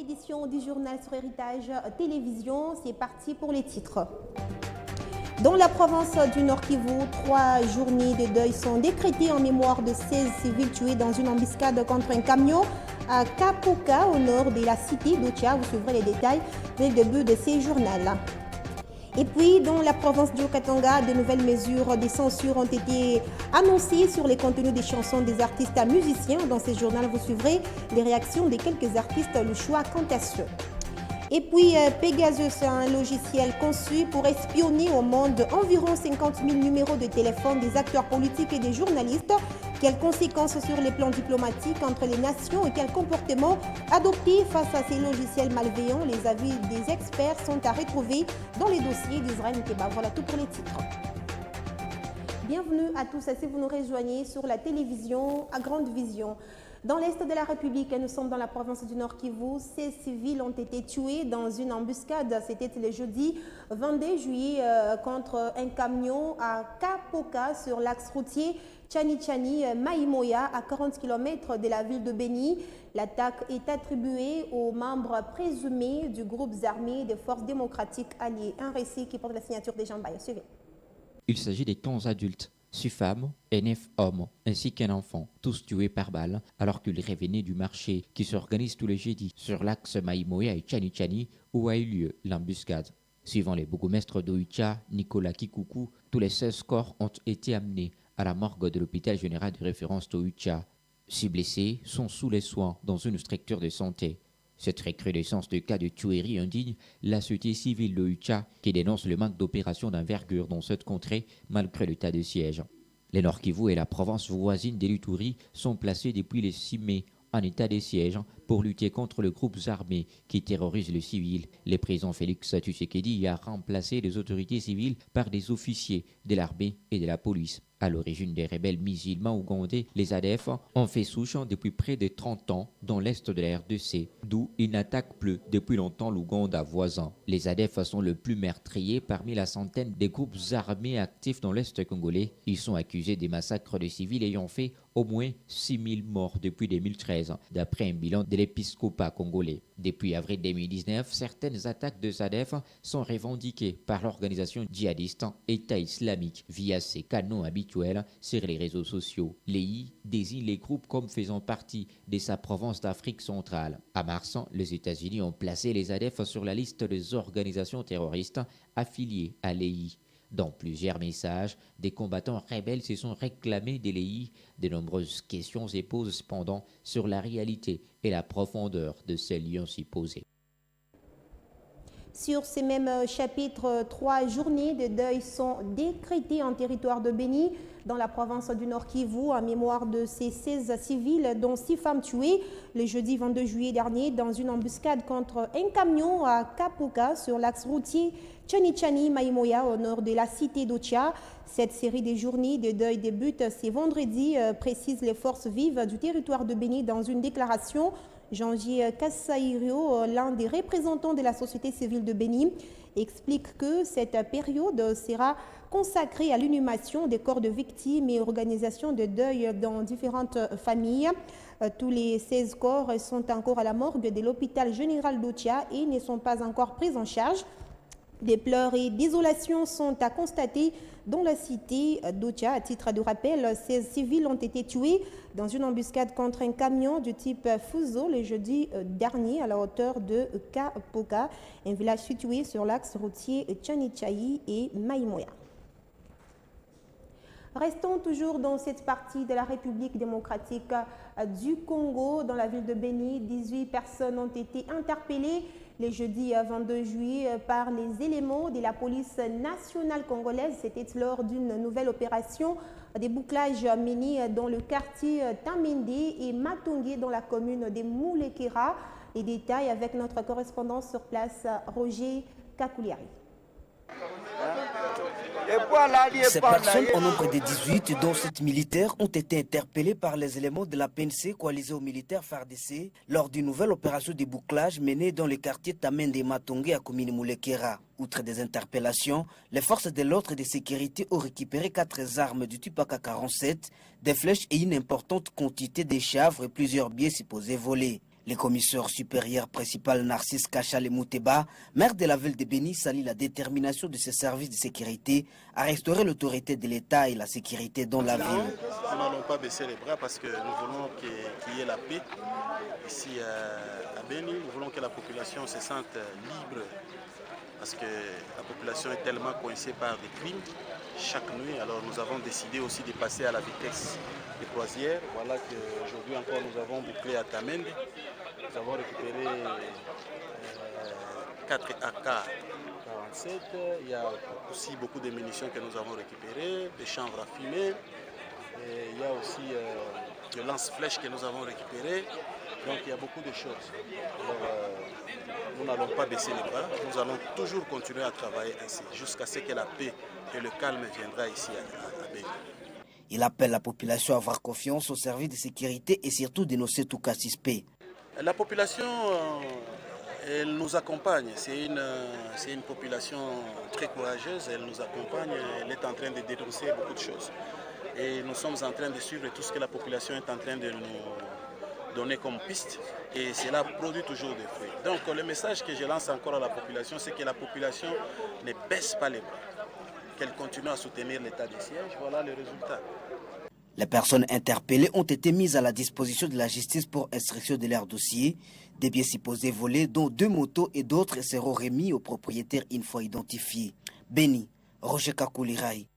édition du journal sur Héritage Télévision. C'est parti pour les titres. Dans la province du Nord Kivu, 3 journées de deuil sont décrétées en mémoire de 16 civils tués dans une embuscade contre un camion à Kapoka, au nord de la cité d'Ocha. Vous suivrez les détails dès le début de ces journaux. Et puis, dans la province du Haut-Katanga, de nouvelles mesures de censure ont été annoncées sur les contenus des chansons des artistes à musiciens. Dans ces journaux, vous suivrez les réactions de quelques artistes, le choix quant à ceux. Et puis, Pegasus, un logiciel conçu pour espionner au monde environ 50 000 numéros de téléphone des acteurs politiques et des journalistes. Quelles conséquences sur les plans diplomatiques entre les nations et quels comportements adoptés face à ces logiciels malveillants? Les avis des experts sont à retrouver dans les dossiers d'Israël Nkeba. Voilà tout pour les titres. Bienvenue à tous si vous nous rejoignez sur la télévision à Grande Vision. Dans l'est de la République, nous sommes dans la province du Nord Kivu. 16 civils ont été tués dans une embuscade. C'était le jeudi 22 juillet contre un camion à Kapoka sur l'axe routier Tchani-Tchani-Maïmoya à 40 km de la ville de Béni. L'attaque est attribuée aux membres présumés du groupe armé des forces démocratiques alliées. Un récit qui porte la signature des Jean Baye. Suivez. Il s'agit des 11 adultes, 6 femmes et 9 hommes, ainsi qu'un enfant, tous tués par balle, alors qu'ils revenaient du marché qui s'organise tous les jeudis sur l'axe Maïmoya et Tchani-Tchani, où a eu lieu l'embuscade. Suivant les bourgmestres d'Oicha, Nicolas Kikuku, tous les 16 corps ont été amenés à la morgue de l'hôpital général de référence d'Oicha. 6 blessés sont sous les soins dans une structure de santé. Cette recrudescence de cas de tuerie indigne la société civile de Ucha qui dénonce le manque d'opérations d'envergure dans cette contrée malgré l'état de siège. Les Nord Kivu et la province voisine d'Eluturi sont placés depuis le 6 mai en état de siège pour lutter contre les groupes armés qui terrorisent les civils. Le président Félix Tshisekedi a remplacé les autorités civiles par des officiers de l'armée et de la police. À l'origine des rebelles musulmans ougandais, les ADF ont fait souche depuis près de 30 ans dans l'est de la RDC, d'où ils n'attaquent plus depuis longtemps l'Ouganda voisin. Les ADF sont le plus meurtriers parmi la centaine des groupes armés actifs dans l'est congolais. Ils sont accusés des massacres de civils ayant fait au moins 6 000 morts depuis 2013, d'après un bilan de l'épiscopat congolais. Depuis avril 2019, certaines attaques de ADF sont revendiquées par l'organisation djihadiste État islamique via ses canaux habituels sur les réseaux sociaux. L'EI désigne les groupes comme faisant partie de sa province d'Afrique centrale. À mars, les États-Unis ont placé les ADF sur la liste des organisations terroristes affiliées à l'EI. Dans plusieurs messages, des combattants rebelles se sont réclamés de l'EI. De nombreuses questions se posent cependant sur la réalité et la profondeur de ces liens supposés. Sur ces mêmes chapitres, 3 journées de deuil sont décrétées en territoire de Béni, dans la province du Nord Kivu, en mémoire de ces 16 civils, dont 6 femmes tuées le jeudi 22 juillet dernier dans une embuscade contre un camion à Kapoka sur l'axe routier Tchani-Tchani-Maïmoya au nord de la cité d'Ocha. Cette série de journées de deuil débute ce vendredi, précisent les forces vives du territoire de Béni dans une déclaration. Jean-J. Kassaïrio, l'un des représentants de la société civile de Béni, explique que cette période sera consacrée à l'inhumation des corps de victimes et organisation de deuil dans différentes familles. Tous les 16 corps sont encore à la morgue de l'hôpital général d'Ocha et ne sont pas encore pris en charge. Des pleurs et désolation sont à constater dans la cité d'Ocha. À titre de rappel, 16 civils ont été tués dans une embuscade contre un camion du type Fuso le jeudi dernier à la hauteur de Kapoka, un village situé sur l'axe routier Tchani-Tchani et Maïmoya. Restons toujours dans cette partie de la République démocratique du Congo. Dans la ville de Béni, 18 personnes ont été interpellées le jeudi 22 juillet par les éléments de la police nationale congolaise. C'était lors d'une nouvelle opération de bouclage menée dans le quartier Tamende et Matongé dans la commune de Moulekera. Les détails avec notre correspondant sur place, Roger Kakouliari. Ces personnes au nombre de 18, dont 7 militaires, ont été interpellées par les éléments de la PNC coalisés aux militaires FARDC lors d'une nouvelle opération de bouclage menée dans le quartier Tamende et Matongé à commune Moulekera. Outre des interpellations, les forces de l'ordre et de sécurité ont récupéré 4 armes du type AK-47, des flèches et une importante quantité de chanvre et plusieurs billets supposés volés. Le commissaire supérieur principal Narcisse Kachale Mouteba, maire de la ville de Béni, salue la détermination de ses services de sécurité à restaurer l'autorité de l'État et la sécurité dans la ville. Nous n'allons pas baisser les bras parce que nous voulons qu'il y ait la paix ici à Béni. Nous voulons que la population se sente libre parce que la population est tellement coincée par des crimes chaque nuit. Alors nous avons décidé aussi de passer à la vitesse de croisière. Voilà qu'aujourd'hui encore nous avons bouclé à Tamende. Nous avons récupéré 4 AK-47. Il y a aussi beaucoup de munitions que nous avons récupérées, des chanvres à fumer. Et il y a aussi de lance-flèches que nous avons récupérées. Donc il y a beaucoup de choses. Alors, nous n'allons pas baisser les bras. Nous allons toujours continuer à travailler ainsi jusqu'à ce que la paix et le calme viendra ici à Béni. Il appelle la population à avoir confiance aux services de sécurité et surtout dénoncer tout cas suspect. La population, elle nous accompagne. C'est une population très courageuse. Elle nous accompagne. Elle est en train de dénoncer beaucoup de choses. Et nous sommes en train de suivre tout ce que la population est en train de nous donner comme piste. Et cela produit toujours des fruits. Donc le message que je lance encore à la population, c'est que la population ne baisse pas les bras. Qu'elle continue à soutenir l'état de siège. Voilà le résultat. Les personnes interpellées ont été mises à la disposition de la justice pour instruction de leur dossier. Des biens supposés volés, dont 2 motos et d'autres, seront remis aux propriétaires une fois identifiés. Béni, Roger Kakouliraï.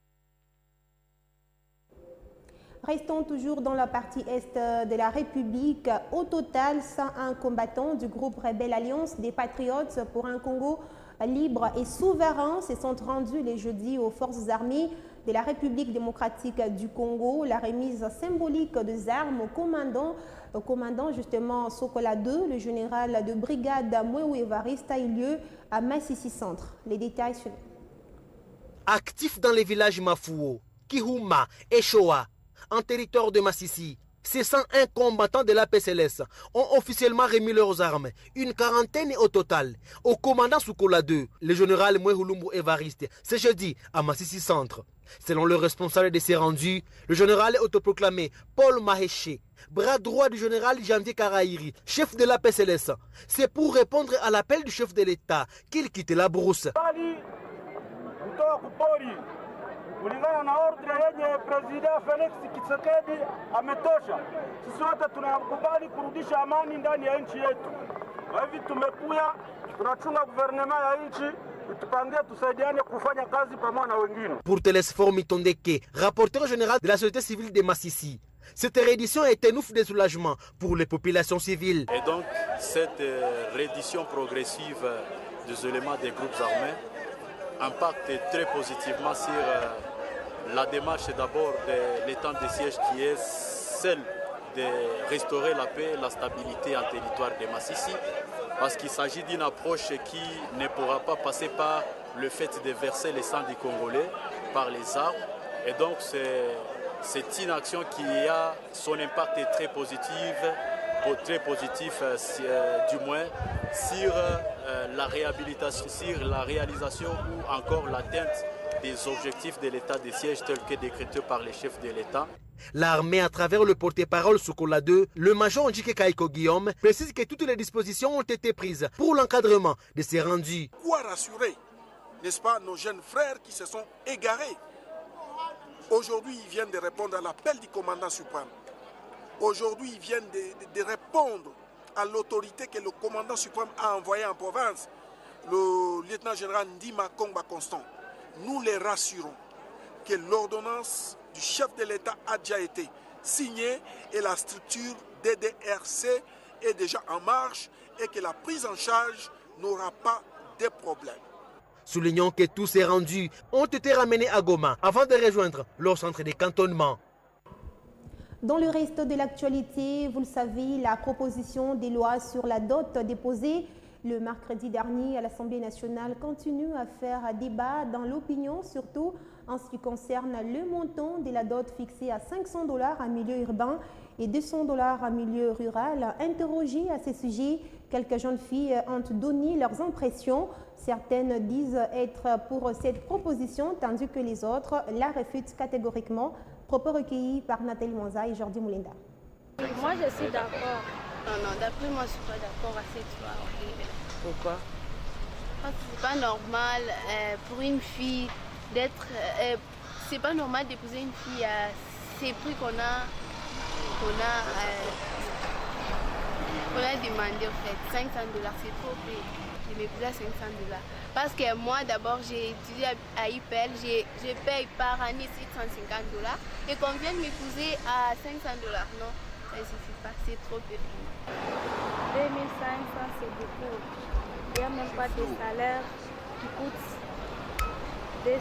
Restons toujours dans la partie est de la République. Au total, 101 combattants du groupe rebelle Alliance des Patriotes pour un Congo libre et souverain se sont rendus les jeudis aux forces armées de la République démocratique du Congo. La remise symbolique des armes au commandant justement Sokola II, le général de brigade Mwewe Evariste, a eu lieu à Massissi Centre. Les détails sur... Actifs dans les villages Mafouo, Kihuma et Shoa, en territoire de Massissi, ces 101 combattants de la PCLS ont officiellement remis leurs armes, une quarantaine au total, au commandant Sokola II, le général Mwehulumbu Evariste, ce jeudi à Massissi Centre. Selon le responsable de ces rendus, le général autoproclamé Paul Mahéché, bras droit du général Janvier Karaïri, chef de la PCLS, c'est pour répondre à l'appel du chef de l'État qu'il quitte la brousse. Kulingana na ordre yenye President Felix Tshisekedi ametosha. Sisi wote tunakubali kurudisha amani ndani ya nchi yetu. Kwa hivyo tumekuja tunachunga guvernema ya nchi, tupangie tusaidiane kufanya kazi pamoja na wengine. Pour Télésphore Mitondeke, rapporteur général de la société civile de Massissi, cette réédition est un ouf de soulagement pour les populations civiles. Et donc cette réédition progressive des éléments des groupes armés impacte très positivement sur la démarche d'abord de l'état de siège qui est celle de restaurer la paix et la stabilité en territoire de Massissi, parce qu'il s'agit d'une approche qui ne pourra pas passer par le fait de verser le sang des Congolais par les armes. Et donc c'est une action qui a son impact très positif du moins sur la réhabilitation, sur la réalisation ou encore l'atteinte des objectifs de l'état de siège tels que décrétés par les chefs de l'État. L'armée, à travers le porte-parole Sokola II, le major Njike Kaiko Guillaume, précise que toutes les dispositions ont été prises pour l'encadrement de ces rendus. Quoi rassurer, n'est-ce pas, nos jeunes frères qui se sont égarés. Aujourd'hui, ils viennent de répondre à l'appel du commandant suprême. Aujourd'hui, ils viennent de répondre à l'autorité que le commandant suprême a envoyée en province, le lieutenant-général Ndima Kongba Constant. Nous les rassurons que l'ordonnance du chef de l'État a déjà été signée et la structure DDRC est déjà en marche et que la prise en charge n'aura pas de problème. Soulignons que tous ces rendus ont été ramenés à Goma avant de rejoindre leur centre de cantonnement. Dans le reste de l'actualité, vous le savez, la proposition des lois sur la dot déposée le mercredi dernier à l'Assemblée nationale continue à faire débat dans l'opinion, surtout en ce qui concerne le montant de la dot fixé à $500 en milieu urbain et $200 en milieu rural. Interrogées à ce sujet, quelques jeunes filles ont donné leurs impressions. Certaines disent être pour cette proposition, tandis que les autres la refutent catégoriquement. Propos recueillis par Nathalie Monza et Jordi Moulinda. Moi, je suis d'accord. Non, d'après moi, je suis pas d'accord à cette histoire. Pourquoi? Parce que c'est pas normal pour une fille d'être... c'est pas normal d'épouser une fille à ces prix qu'on a demandé en fait. $500, c'est trop peu. Je m'épouse à $500. Parce que moi d'abord j'ai étudié à IPL, je paye par année $750 et qu'on vienne m'épouser à $500, non, ça ne suffit pas, c'est trop peu. 2500 c'est beaucoup. Il n'y a même pas de salaire qui coûte $200.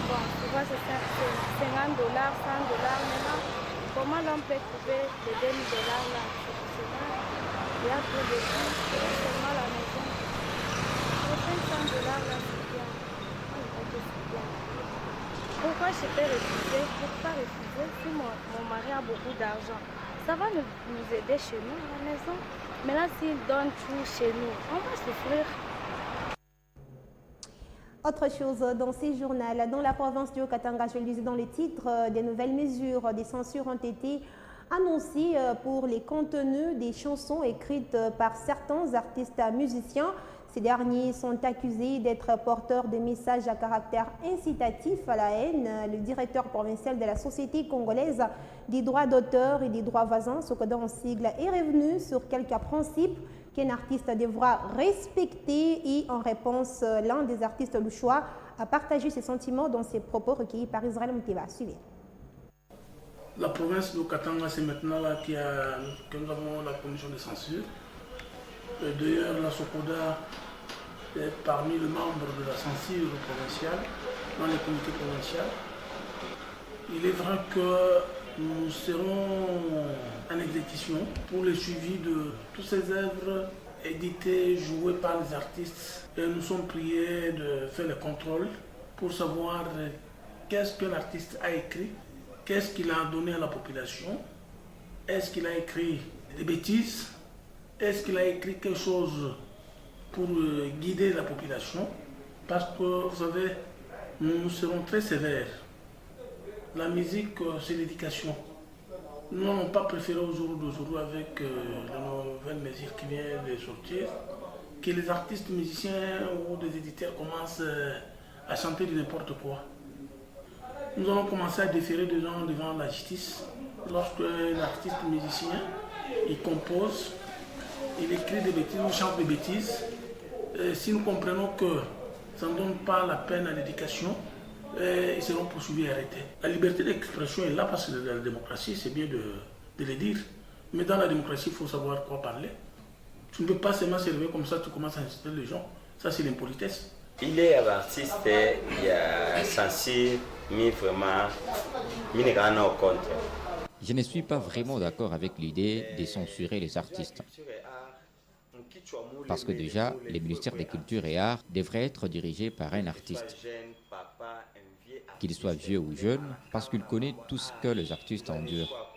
Bon, tu vois, c'est $50, $100. Maintenant, comment l'on peut trouver les $2000 là? Il y a trop de gens, seulement la maison. Les $500 là, c'est bien. C'est bien. Pourquoi je peux refuser? Pourquoi refuser si mon mari a beaucoup d'argent? Ça va nous aider chez nous, à la maison. Maintenant, s'il donne tout chez nous, on va souffrir. Autre chose dans ces journaux, dans la province du Haut-Katanga, je le disais dans les titres, des nouvelles mesures des censures ont été annoncées pour les contenus des chansons écrites par certains artistes musiciens. Ces derniers sont accusés d'être porteurs de messages à caractère incitatif à la haine. Le directeur provincial de la Société congolaise des droits d'auteur et des droits voisins, Sokoda en sigle, est revenu sur quelques principes qu'un artiste devra respecter et en réponse, l'un des artistes louchois a partagé ses sentiments dans ses propos recueillis par Israël Mouteba. Suivez. La province de Katanga, c'est maintenant là que nous avons la commission de censure. D'ailleurs, la Sokoda est parmi les membres de la censure provinciale, dans les comités provinciaux. Il est vrai que nous serons en exécution pour le suivi de toutes ces œuvres éditées, jouées par les artistes. Et nous sommes priés de faire le contrôle pour savoir qu'est-ce que l'artiste a écrit, qu'est-ce qu'il a donné à la population, est-ce qu'il a écrit des bêtises, est-ce qu'il a écrit quelque chose pour guider la population, parce que vous savez, nous serons très sévères. La musique, c'est l'éducation. Nous n'avons pas préféré au jour d'aujourd'hui, avec la nouvelle mesure qui vient de sortir, que les artistes musiciens ou des éditeurs commencent à chanter de n'importe quoi. Nous allons commencer à déférer des gens devant la justice. Lorsque l'artiste musicien, il compose, il écrit des bêtises, il chante des bêtises. Si nous comprenons que ça ne donne pas la peine à l'éducation, ils seront poursuivis et arrêtés. La liberté d'expression est là parce que la démocratie, c'est bien de le dire. Mais dans la démocratie, il faut savoir quoi parler. Tu ne peux pas seulement se lever comme ça, tu commences à insulter les gens. Ça, c'est l'impolitesse. Il est artiste, il y a censure, mais vraiment, il n'est pas au contre. Je ne suis pas vraiment d'accord avec l'idée de censurer les artistes. Parce que déjà, les ministères des Cultures et Arts devraient être dirigés par un artiste. Qu'il soit vieux ou jeune, parce qu'il connaît tout ce que les artistes endurent.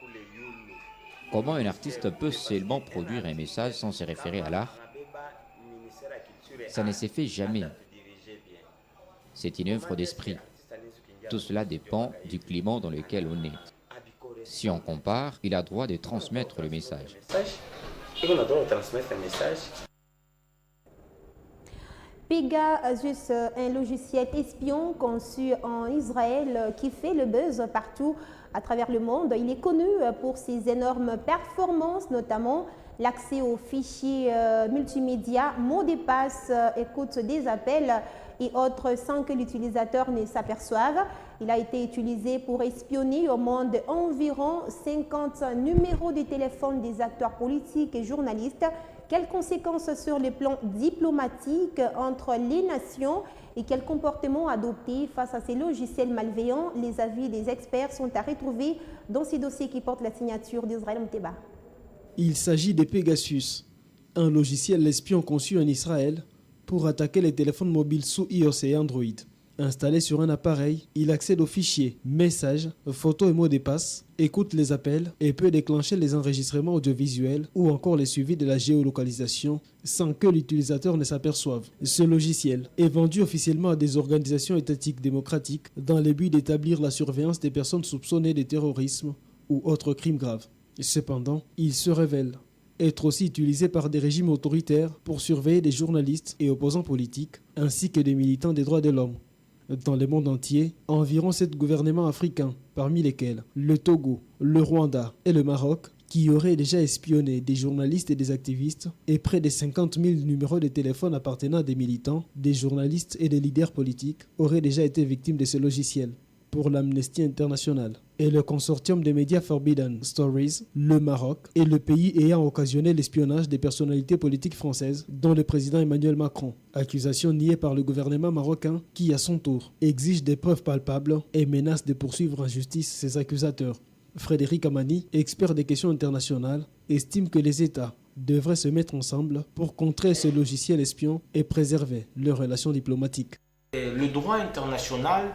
Comment un artiste peut seulement produire un message sans se référer à l'art? Ça ne se fait jamais. C'est une œuvre d'esprit. Tout cela dépend du climat dans lequel on est. Si on compare, il a droit de transmettre le message. On a droit de transmettre un message. Pegasus, un logiciel espion conçu en Israël qui fait le buzz partout à travers le monde. Il est connu pour ses énormes performances, notamment l'accès aux fichiers multimédia, mots de passe, écoute des appels et autres sans que l'utilisateur ne s'aperçoive. Il a été utilisé pour espionner au monde environ 50 numéros de téléphone des acteurs politiques et journalistes. Quelles conséquences sur le plan diplomatique entre les nations et quel comportement adopter face à ces logiciels malveillants? Les avis des experts sont à retrouver dans ces dossiers qui portent la signature d'Israël Mouteba. Il s'agit de Pegasus, un logiciel espion conçu en Israël pour attaquer les téléphones mobiles sous iOS et Android. Installé sur un appareil, il accède aux fichiers, messages, photos et mots de passe, écoute les appels et peut déclencher les enregistrements audiovisuels ou encore les suivis de la géolocalisation sans que l'utilisateur ne s'aperçoive. Ce logiciel est vendu officiellement à des organisations étatiques démocratiques dans le but d'établir la surveillance des personnes soupçonnées de terrorisme ou autres crimes graves. Cependant, il se révèle être aussi utilisé par des régimes autoritaires pour surveiller des journalistes et opposants politiques, ainsi que des militants des droits de l'homme. Dans le monde entier, environ 7 gouvernements africains, parmi lesquels le Togo, le Rwanda et le Maroc, qui auraient déjà espionné des journalistes et des activistes, et près de 50 000 numéros de téléphone appartenant à des militants, des journalistes et des leaders politiques auraient déjà été victimes de ce logiciel. Pour l'Amnesty International et le consortium des médias Forbidden Stories, le Maroc est le pays ayant occasionné l'espionnage des personnalités politiques françaises, dont le président Emmanuel Macron. Accusation niée par le gouvernement marocain qui, à son tour, exige des preuves palpables et menace de poursuivre en justice ses accusateurs. Frédéric Amani, expert des questions internationales, estime que les États devraient se mettre ensemble pour contrer ce logiciel espion et préserver leurs relations diplomatiques. Le droit international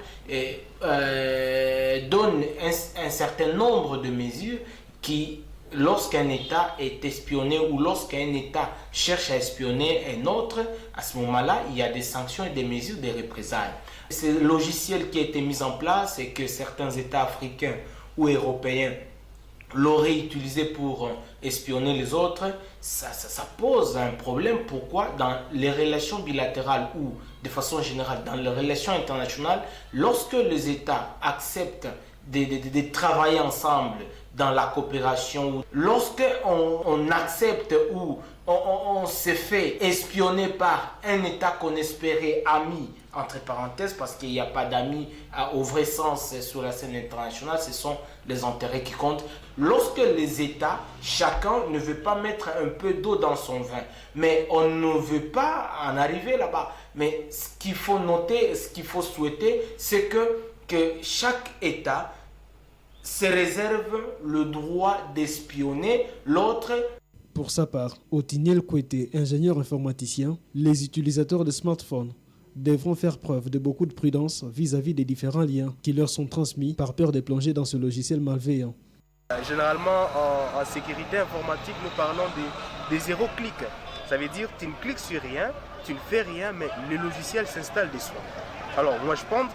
donne un certain nombre de mesures qui, lorsqu'un État est espionné ou lorsqu'un État cherche à espionner un autre, à ce moment-là, il y a des sanctions et des mesures de représailles. Ce logiciel qui a été mis en place et que certains États africains ou européens l'auraient utilisé pour espionner les autres, ça pose un problème. Pourquoi? Dans les relations bilatérales ou de façon générale dans les relations internationales, lorsque les États acceptent de travailler ensemble dans la coopération, lorsque on accepte ou on se fait espionner par un État qu'on espérait ami, entre parenthèses, parce qu'il n'y a pas d'amis au vrai sens sur la scène internationale, ce sont les intérêts qui comptent. Lorsque les États, chacun ne veut pas mettre un peu d'eau dans son vin, mais on ne veut pas en arriver là-bas. Mais ce qu'il faut noter, ce qu'il faut souhaiter, c'est que chaque État se réserve le droit d'espionner l'autre. Pour sa part, Otiniel Kouete, ingénieur informaticien, les utilisateurs de smartphones devront faire preuve de beaucoup de prudence vis-à-vis des différents liens qui leur sont transmis par peur de plonger dans ce logiciel malveillant. Généralement, en sécurité informatique, nous parlons des zéro clics. Ça veut dire que tu ne cliques sur rien, tu ne fais rien, mais le logiciel s'installe de soi. Alors moi je pense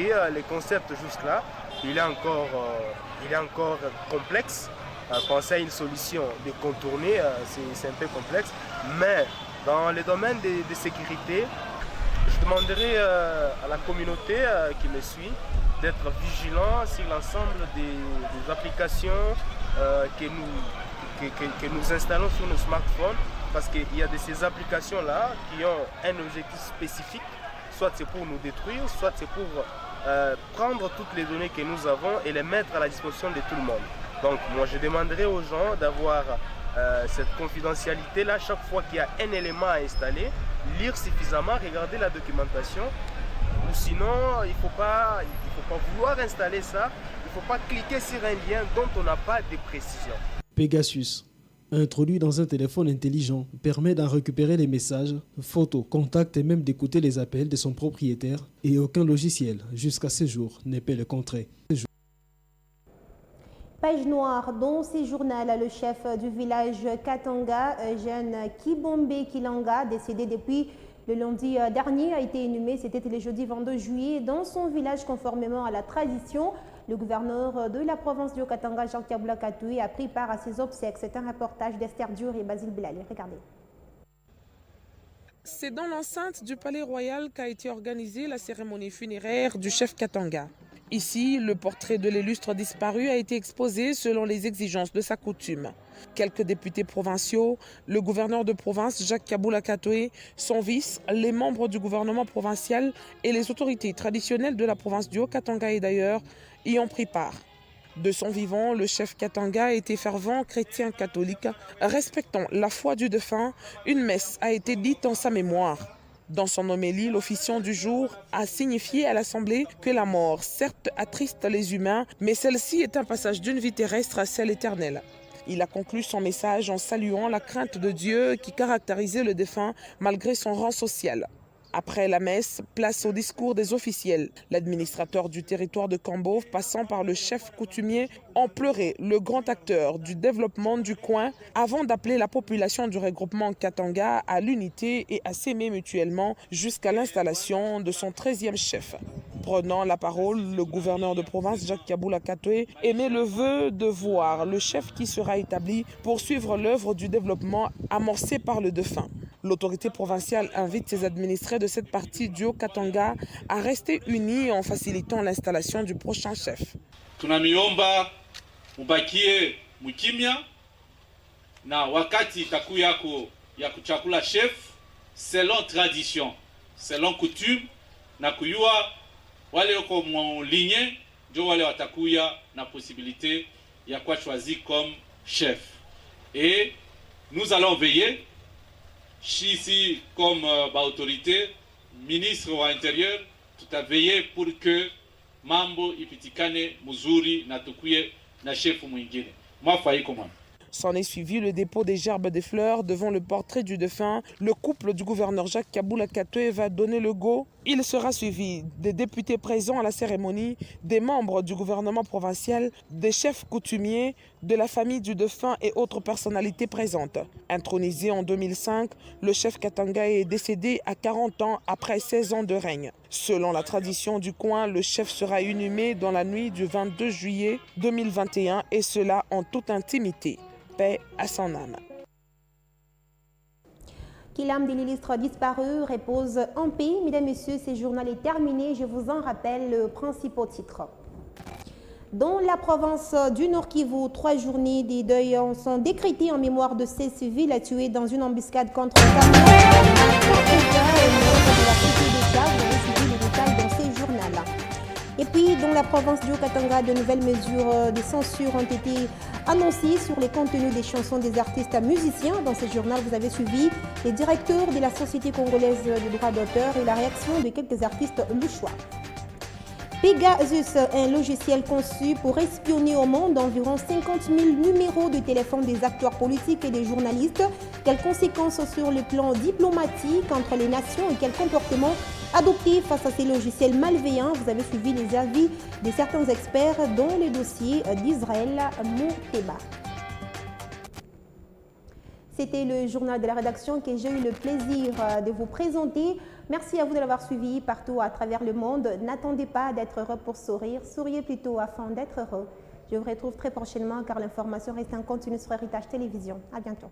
que le concept jusque-là, il est encore complexe. Penser à une solution de contourner, c'est un peu complexe. Mais dans le domaine de sécurité, je demanderai à la communauté qui me suit d'être vigilant sur l'ensemble des applications que nous installons sur nos smartphones, parce qu'il y a de ces applications-là qui ont un objectif spécifique, soit c'est pour nous détruire, soit c'est pour prendre toutes les données que nous avons et les mettre à la disposition de tout le monde. Donc moi je demanderai aux gens d'avoir cette confidentialité-là chaque fois qu'il y a un élément à installer, lire suffisamment, regarder la documentation, ou sinon il ne faut pas vouloir installer ça, il ne faut pas cliquer sur un lien dont on n'a pas de précision. Pegasus, introduit dans un téléphone intelligent, permet d'en récupérer les messages, photos, contacts et même d'écouter les appels de son propriétaire, et aucun logiciel, jusqu'à ce jour, ne peut le contrer. Page noire, dans ce journal, le chef du village Katanga, Eugène Kibombe Kilanga, décédé depuis le lundi dernier, a été inhumé, c'était le jeudi 22 juillet, dans son village conformément à la tradition. Le gouverneur de la province du Haut-Katanga, Jean Kabula Katoué, a pris part à ses obsèques. C'est un reportage d'Esther Dur et Basile Bilali. Regardez. C'est dans l'enceinte du Palais Royal qu'a été organisée la cérémonie funéraire du chef Katanga. Ici, le portrait de l'illustre disparu a été exposé selon les exigences de sa coutume. Quelques députés provinciaux, le gouverneur de province Jacques Kabula Katoué, son vice, les membres du gouvernement provincial et les autorités traditionnelles de la province du Haut-Katanga et d'ailleurs y ont pris part. De son vivant, le chef Katanga était fervent chrétien catholique. Respectant la foi du défunt, une messe a été dite en sa mémoire. Dans son homélie, l'officiant du jour a signifié à l'Assemblée que la mort, certes, attriste les humains, mais celle-ci est un passage d'une vie terrestre à celle éternelle. Il a conclu son message en saluant la crainte de Dieu qui caractérisait le défunt malgré son rang social. Après la messe, place au discours des officiels. L'administrateur du territoire de Kambove, passant par le chef coutumier, ont pleuré le grand acteur du développement du coin avant d'appeler la population du regroupement Katanga à l'unité et à s'aimer mutuellement jusqu'à l'installation de son 13e chef. Prenant la parole, le gouverneur de province, Jacques Kaboula Katoué, émet le vœu de voir le chef qui sera établi poursuivre l'œuvre du développement amorcée par le défunt. L'autorité provinciale invite ses administrés de cette partie du Haut-Katanga à rester unis en facilitant l'installation du prochain chef. Tunamiomba mubakie mukimya na wakati itaku yako ya kuchakula chef selon tradition, selon coutume na kuyua wale wako mligne ndio wale watakuya na possibilité ya kuwa choisi comme chef. Et nous allons veiller ici comme autorité, ministre wa intérieur, tout à veiller pour que mambo ipitikane muzuri na tukuye na chef mwingine. Mwafayi komanda. S'en est suivi le dépôt des gerbes des fleurs devant le portrait du défunt. Le couple du gouverneur Jacques Kaboula Katoué va donner le go. Il sera suivi des députés présents à la cérémonie, des membres du gouvernement provincial, des chefs coutumiers, de la famille du défunt et autres personnalités présentes. Intronisé en 2005, le chef Katanga est décédé à 40 ans après 16 ans de règne. Selon la tradition du coin, le chef sera inhumé dans la nuit du 22 juillet 2021 et cela en toute intimité. Paix à son âme. Que l'âme de l'illustre disparu repose en paix. Mesdames, Messieurs, ce journal est terminé. Je vous en rappelle le principal titre. Dans la province du Nord Kivu, 3 journées des deuils sont décrétées en mémoire de ces civils tués dans une embuscade contre le camion. Et puis, dans la province du Haut-Katanga, de nouvelles mesures de censure ont été annoncées sur les contenus des chansons des artistes musiciens. Dans ce journal, vous avez suivi les directeurs de la Société congolaise des droits d'auteur et la réaction de quelques artistes louchois. Pegasus, un logiciel conçu pour espionner au monde environ 50 000 numéros de téléphone des acteurs politiques et des journalistes. Quelles conséquences sur le plan diplomatique entre les nations et quel comportement adopter face à ces logiciels malveillants? Vous avez suivi les avis de certains experts dans le dossier d'Israël Mouteba. C'était le journal de la rédaction que j'ai eu le plaisir de vous présenter. Merci à vous de l'avoir suivi partout à travers le monde. N'attendez pas d'être heureux pour sourire. Souriez plutôt afin d'être heureux. Je vous retrouve très prochainement car l'information reste en continu sur Héritage Télévision. À bientôt.